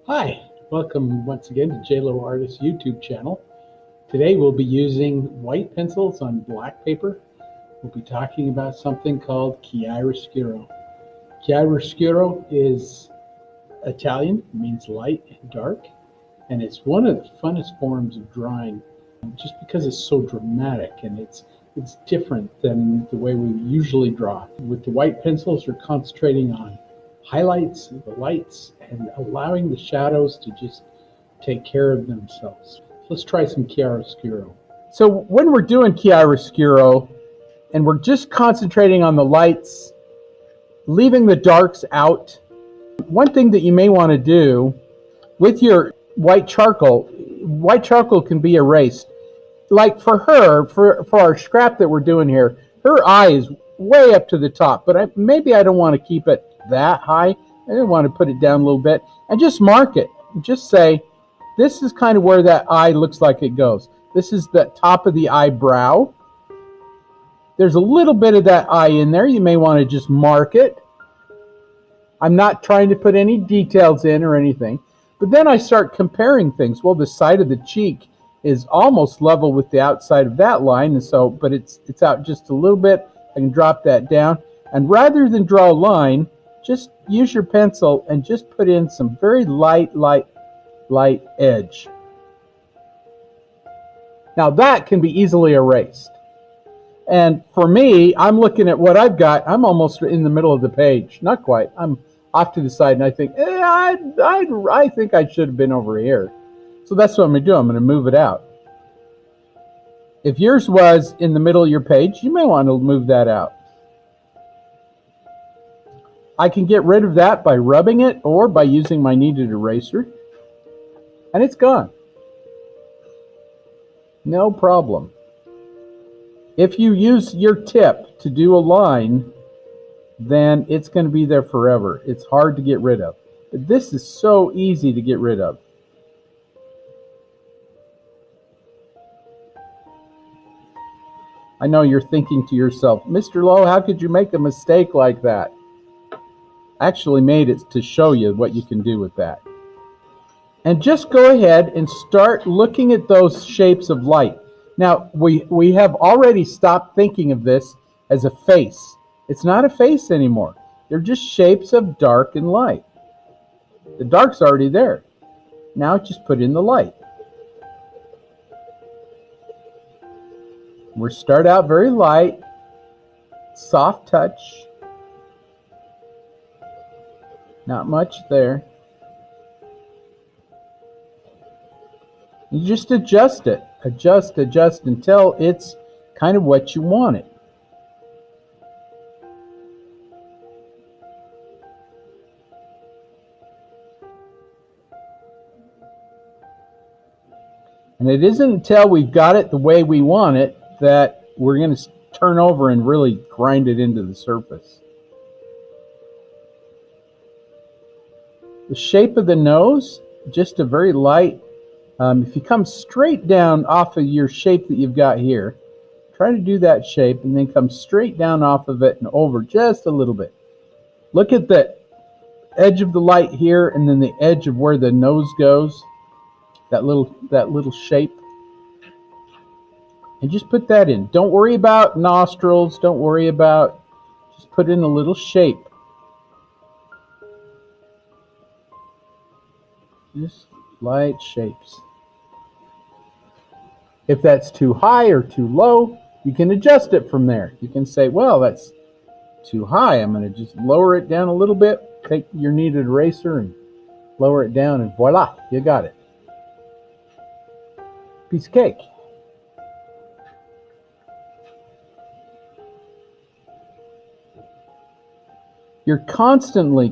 Hi, welcome once again to J Lowe Artist YouTube channel. Today we'll be using white pencils on black paper. We'll be talking about something called chiaroscuro. Chiaroscuro is Italian, it means light and dark, and it's one of the funnest forms of drawing just because it's so dramatic and it's different than the way we usually draw. With the white pencils, you're concentrating on highlights, the lights, and allowing the shadows to just take care of themselves. Let's try some chiaroscuro. So when we're doing chiaroscuro and we're just concentrating on the lights, leaving the darks out, one thing that you may want to do with your white charcoal can be erased. Like for her, for our scrap that we're doing here, her eye is way up to the top, but maybe I don't want to keep it that high. I want to put it down a little bit and just mark it. Just say, this is kind of where that eye looks like it goes. This is the top of the eyebrow. There's a little bit of that eye in there. You may want to just mark it. I'm not trying to put any details in or anything. But then I start comparing things. Well, the side of the cheek is almost level with the outside of that line, and so, but it's out just a little bit. I can drop that down. And rather than draw a line, just use your pencil and just put in some very light edge. Now that can be easily erased. And for me, I'm looking at what I've got. I'm almost in the middle of the page. Not quite. I'm off to the side, and I think, I think I should have been over here. So that's what I'm going to do. I'm going to move it out. If yours was in the middle of your page, you may want to move that out. I can get rid of that by rubbing it or by using my kneaded eraser, and it's gone. No problem. If you use your tip to do a line, then it's going to be there forever. It's hard to get rid of. But this is so easy to get rid of. I know you're thinking to yourself, Mr. Lowe, how could you make a mistake like that? I actually made it to show you what you can do with that. And just go ahead and start looking at those shapes of light. Now, we have already stopped thinking of this as a face. It's not a face anymore. They're just shapes of dark and light. The dark's already there. Now just put in the light. We'll start out very light, soft touch. Not much there. You just adjust it. Adjust until it's kind of what you want it. And it isn't until we've got it the way we want it that we're going to turn over and really grind it into the surface. The shape of the nose, just a very light. If you come straight down off of your shape that you've got here, try to do that shape and then come straight down off of it and over just a little bit. Look at the edge of the light here and then the edge of where the nose goes, that little shape. And just put that in. Don't worry about nostrils. Don't worry about, just put in a little shape. Just light shapes. If that's too high or too low, you can adjust it from there. You can say, well, that's too high. I'm going to just lower it down a little bit. Take your kneaded eraser and lower it down, and voila, you got it. Piece of cake. You're constantly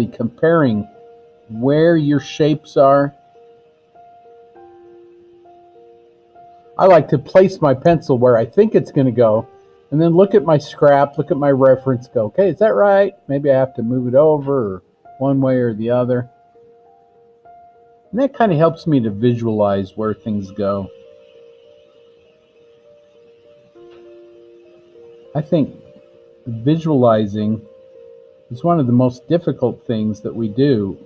comparing where your shapes are. I like to place my pencil where I think it's going to go, and then look at my scrap, look at my reference, go, okay, is that right? Maybe I have to move it over or one way or the other. And that kind of helps me to visualize where things go. I think visualizing is one of the most difficult things that we do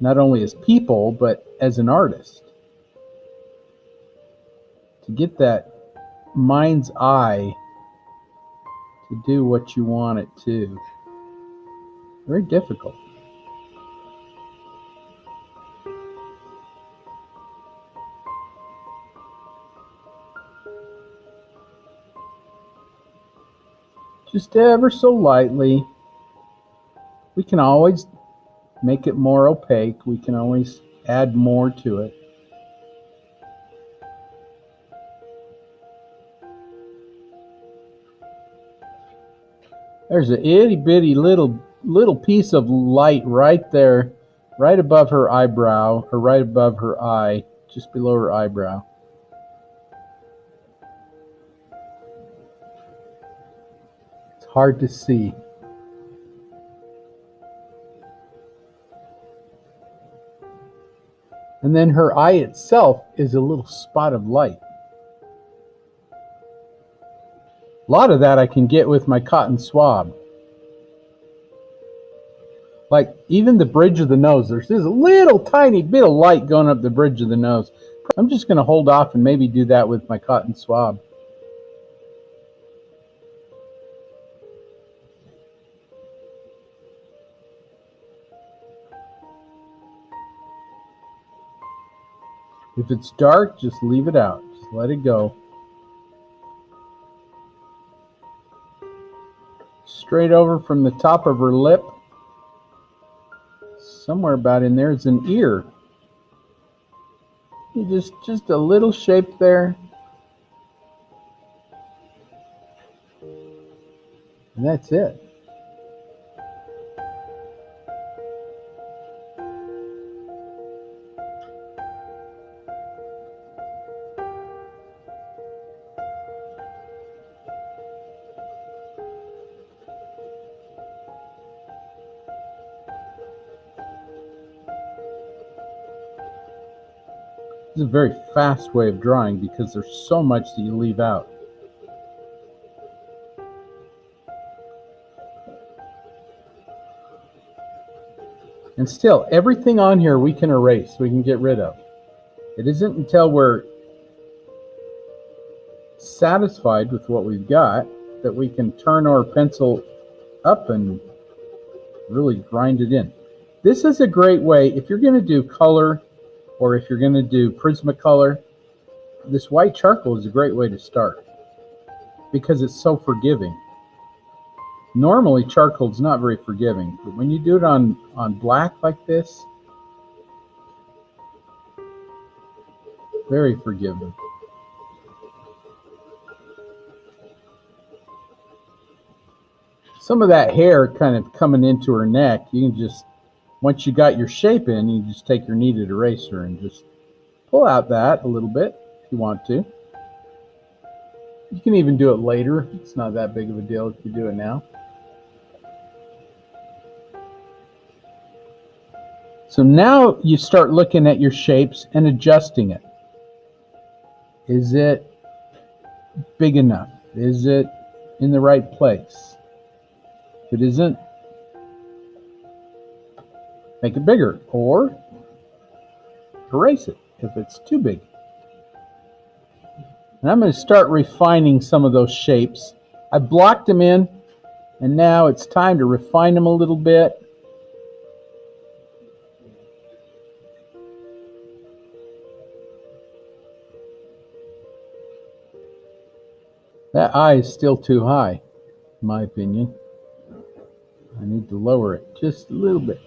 not only as people, but as an artist. To get that mind's eye to do what you want it to. Very difficult. Just ever so lightly. We can always make it more opaque. We can always add more to it. There's an itty bitty little piece of light right there, right above her eyebrow, or right above her eye, just below her eyebrow. It's hard to see. And then her eye itself is a little spot of light. A lot of that I can get with my cotton swab. Like even the bridge of the nose, there's this little tiny bit of light going up the bridge of the nose. I'm just going to hold off and maybe do that with my cotton swab. If it's dark, just leave it out. Just let it go. Straight over from the top of her lip. Somewhere about in there is an ear. You just a little shape there. And that's it. This is a very fast way of drawing because there's so much that you leave out. And still, everything on here we can erase, we can get rid of. It isn't until we're satisfied with what we've got that we can turn our pencil up and really grind it in. This is a great way, if you're going to do color, or if you're going to do Prismacolor, this white charcoal is a great way to start because it's so forgiving. Normally charcoal is not very forgiving, but when you do it on black like this, very forgiving. Some of that hair kind of coming into her neck, you can just, once you got your shape in, you just take your kneaded eraser and just pull out that a little bit if you want to. You can even do it later. It's not that big of a deal if you do it now. So now you start looking at your shapes and adjusting it. Is it big enough? Is it in the right place? If it isn't, make it bigger, or erase it if it's too big. And I'm going to start refining some of those shapes. I blocked them in, and now it's time to refine them a little bit. That eye is still too high, in my opinion. I need to lower it just a little bit.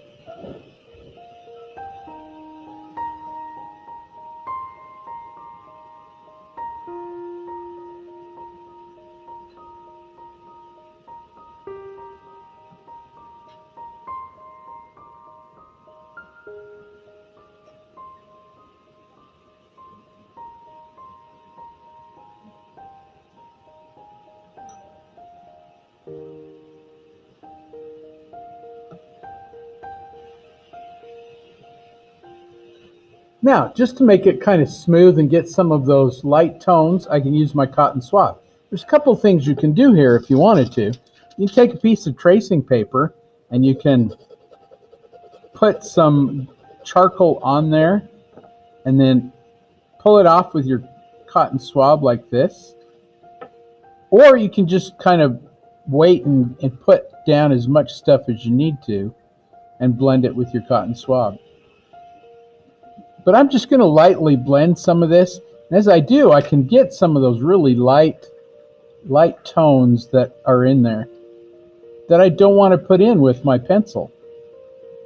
Now, just to make it kind of smooth and get some of those light tones, I can use my cotton swab. There's a couple of things you can do here if you wanted to. You can take a piece of tracing paper and you can put some charcoal on there and then pull it off with your cotton swab like this. Or you can just kind of wait and put down as much stuff as you need to and blend it with your cotton swab. But I'm just going to lightly blend some of this. And as I do, I can get some of those really light tones that are in there that I don't want to put in with my pencil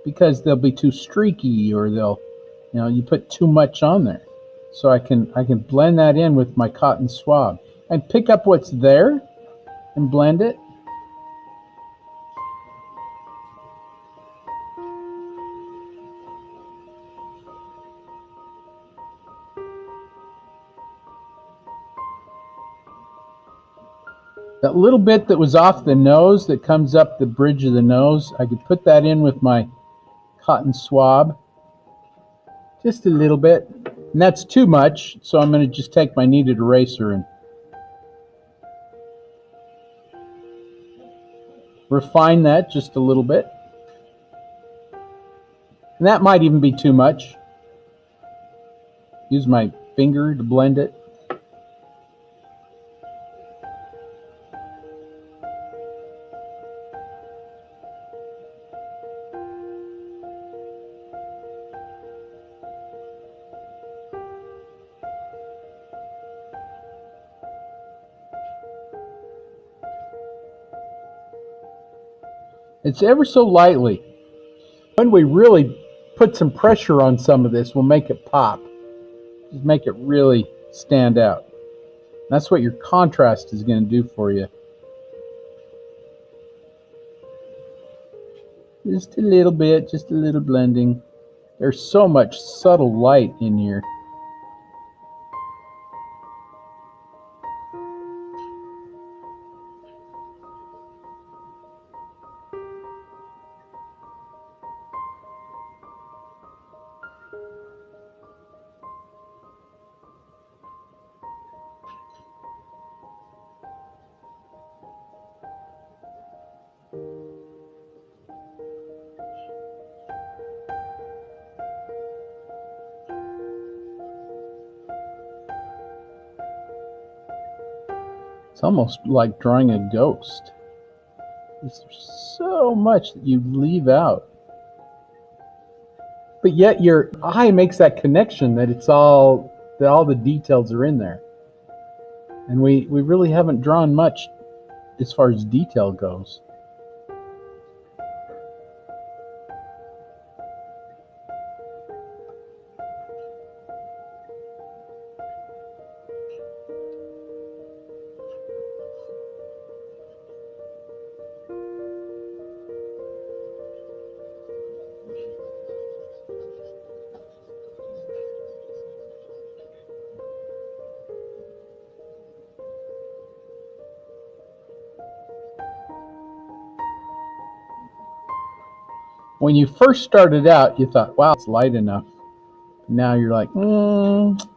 because they'll be too streaky, or they'll, you put too much on there. So I can blend that in with my cotton swab and pick up what's there and blend it. That little bit that was off the nose that comes up the bridge of the nose, I could put that in with my cotton swab. Just a little bit. And that's too much, so I'm going to just take my kneaded eraser and refine that just a little bit. And that might even be too much. Use my finger to blend it. It's ever so lightly. When we really put some pressure on some of this, we'll make it pop. Just make it really stand out. That's what your contrast is going to do for you. Just a little bit, just a little blending. There's so much subtle light in here. It's almost like drawing a ghost. There's so much that you leave out. But yet your eye makes that connection that that all the details are in there. And we really haven't drawn much as far as detail goes. When you first started out, you thought, wow, it's light enough. Now you're like,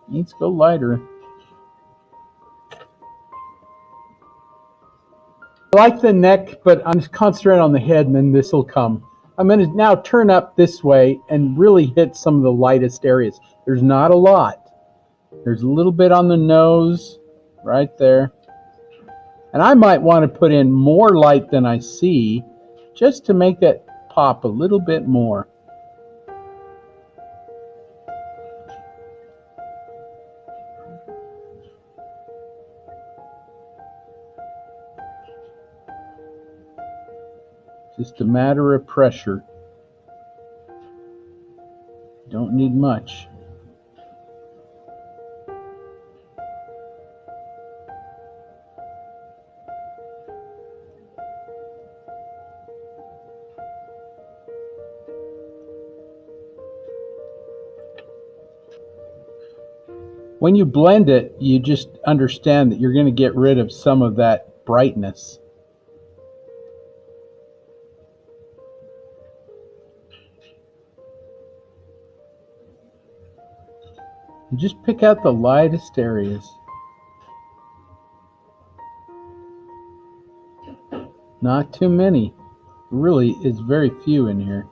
needs to go lighter. I like the neck, but I'm just concentrating on the head, and then this will come. I'm going to now turn up this way and really hit some of the lightest areas. There's not a lot. There's a little bit on the nose, right there. And I might want to put in more light than I see, just to make that pop a little bit more. Just a matter of pressure. Don't need much. When you blend it, you just understand that you're going to get rid of some of that brightness. And just pick out the lightest areas. Not too many. Really is very few in here.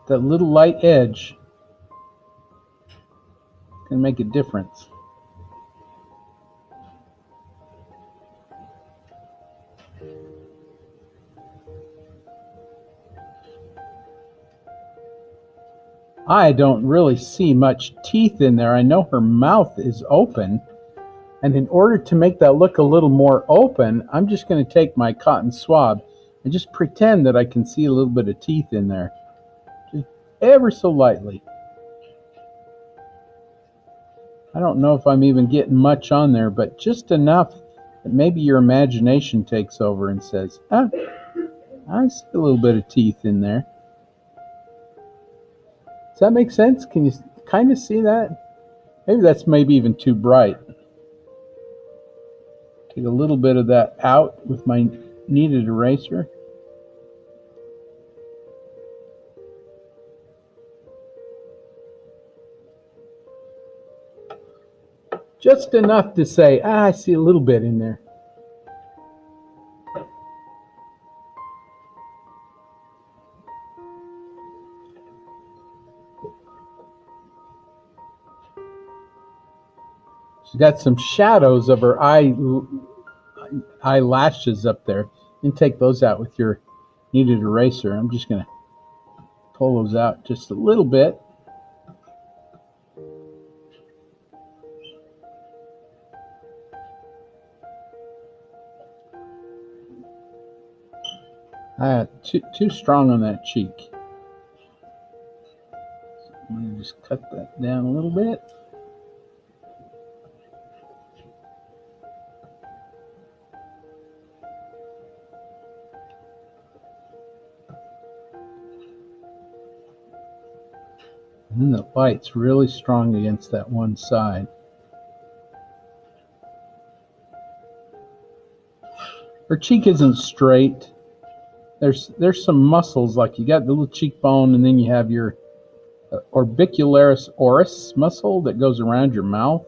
that little light edge can make a difference. I don't really see much teeth in there. I know her mouth is open, and in order to make that look a little more open, I'm just going to take my cotton swab and just pretend that I can see a little bit of teeth in there, just ever so lightly. I don't know if I'm even getting much on there, but just enough that maybe your imagination takes over and says, ah, I see a little bit of teeth in there. Does that make sense? Can you kind of see that? Maybe that's even too bright. Take a little bit of that out with my kneaded eraser. Just enough to say, ah, I see a little bit in there. She's got some shadows of her eyelashes up there. You can take those out with your kneaded eraser. I'm just going to pull those out just a little bit. Too strong on that cheek. So I'm going to just cut that down a little bit. And the light's really strong against that one side. Her cheek isn't straight. There's some muscles, like you got the little cheekbone, and then you have your orbicularis oris muscle that goes around your mouth.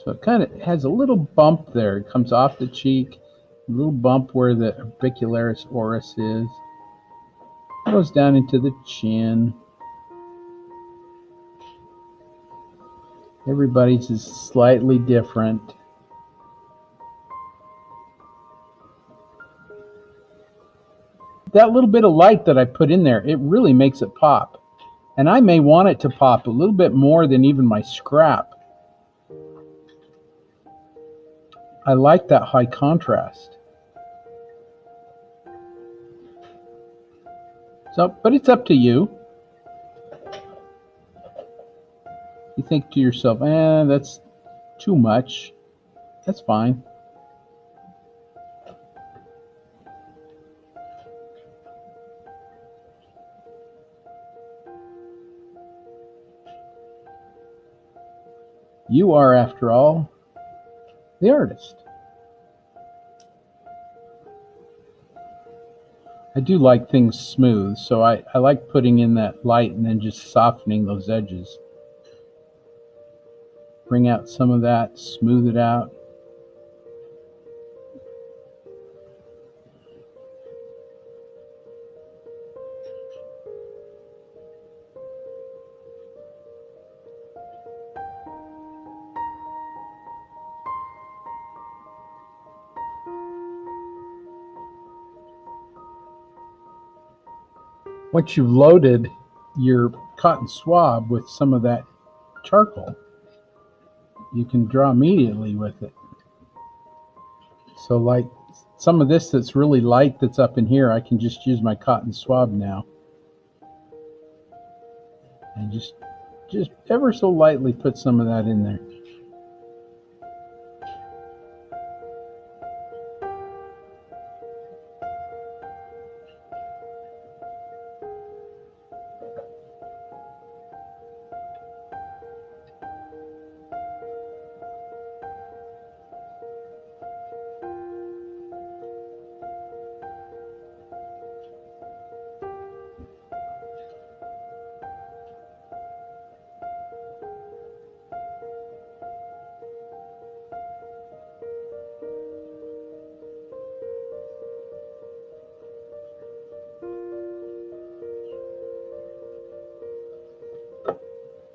So it kind of has a little bump there. It comes off the cheek, a little bump where the orbicularis oris is. It goes down into the chin. Everybody's is slightly different. That little bit of light that I put in there, it really makes it pop. And I may want it to pop a little bit more than even my scrap. I like that high contrast. So, but it's up to you. You think to yourself, that's too much. That's fine. You are, after all, the artist. I do like things smooth, so I like putting in that light and then just softening those edges. Bring out some of that, smooth it out. Once you've loaded your cotton swab with some of that charcoal, you can draw immediately with it. So like some of this that's really light that's up in here, I can just use my cotton swab now. And just ever so lightly put some of that in there.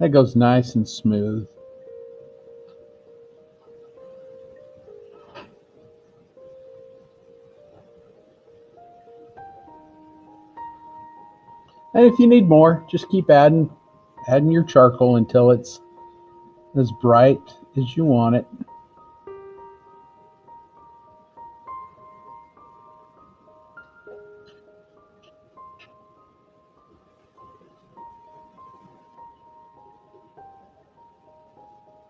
That goes nice and smooth. And if you need more, just keep adding your charcoal until it's as bright as you want it.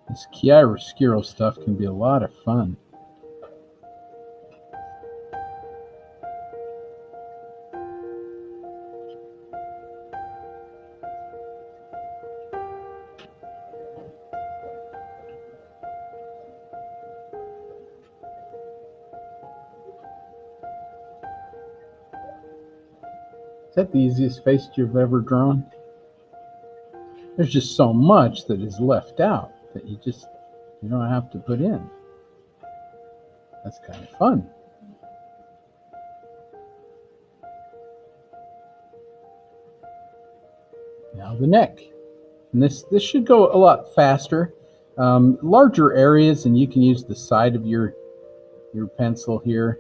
This chiaroscuro stuff can be a lot of fun. Is that the easiest face you've ever drawn? There's just so much that is left out that you don't have to put in. That's kind of fun. Now the neck. And this should go a lot faster. Larger areas, and you can use the side of your pencil here.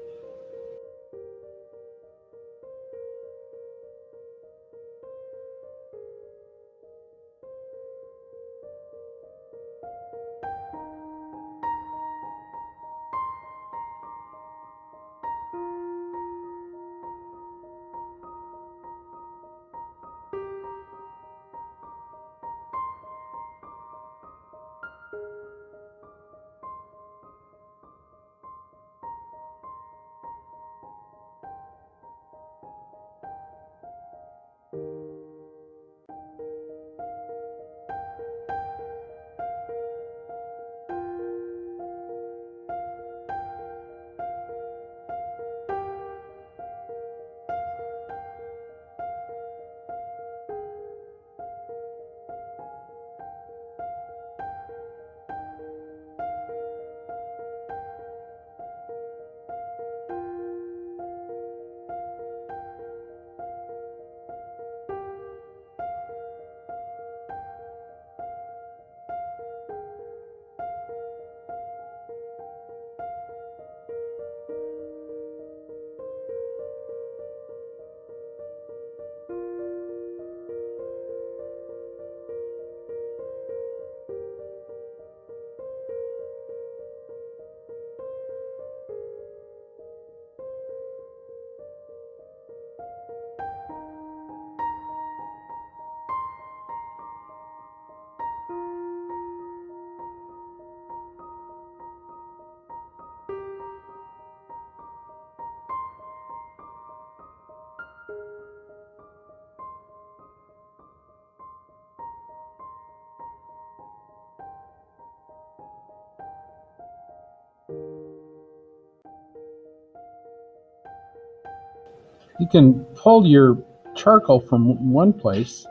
You can pull your charcoal from one place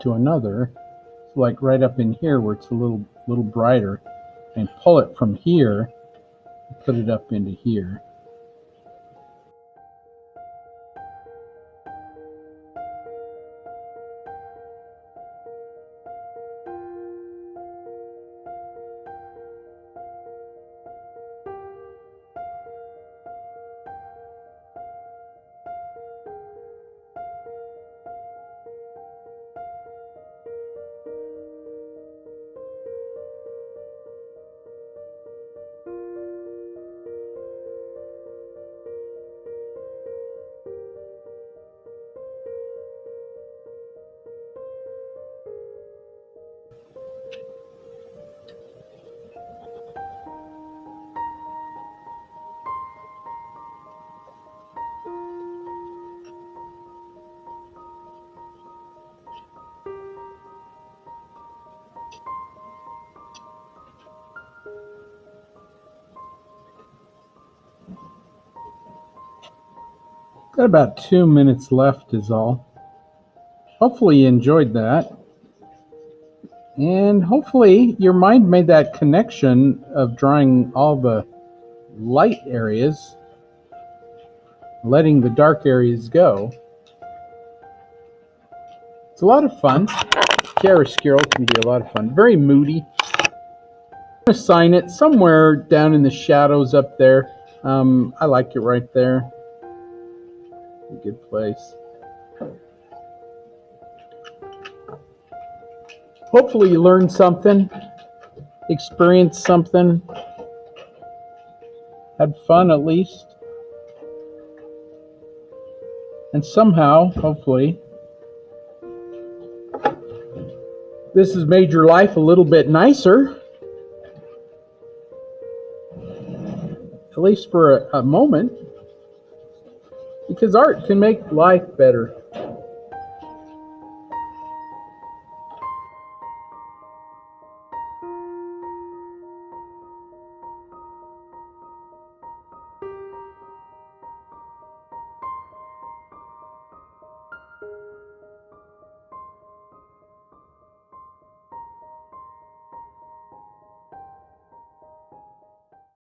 to another, like right up in here where it's a little brighter, and pull it from here and put it up into here. Got about 2 minutes left is all. Hopefully you enjoyed that. And hopefully your mind made that connection of drawing all the light areas, letting the dark areas go. It's a lot of fun. Chiaroscuro can be a lot of fun. Very moody. I'm going to sign it somewhere down in the shadows up there. I like it right there. A good place. Hopefully you learned something, experienced something, had fun at least. And somehow, hopefully, this has made your life a little bit nicer. At least for a moment. Because art can make life better.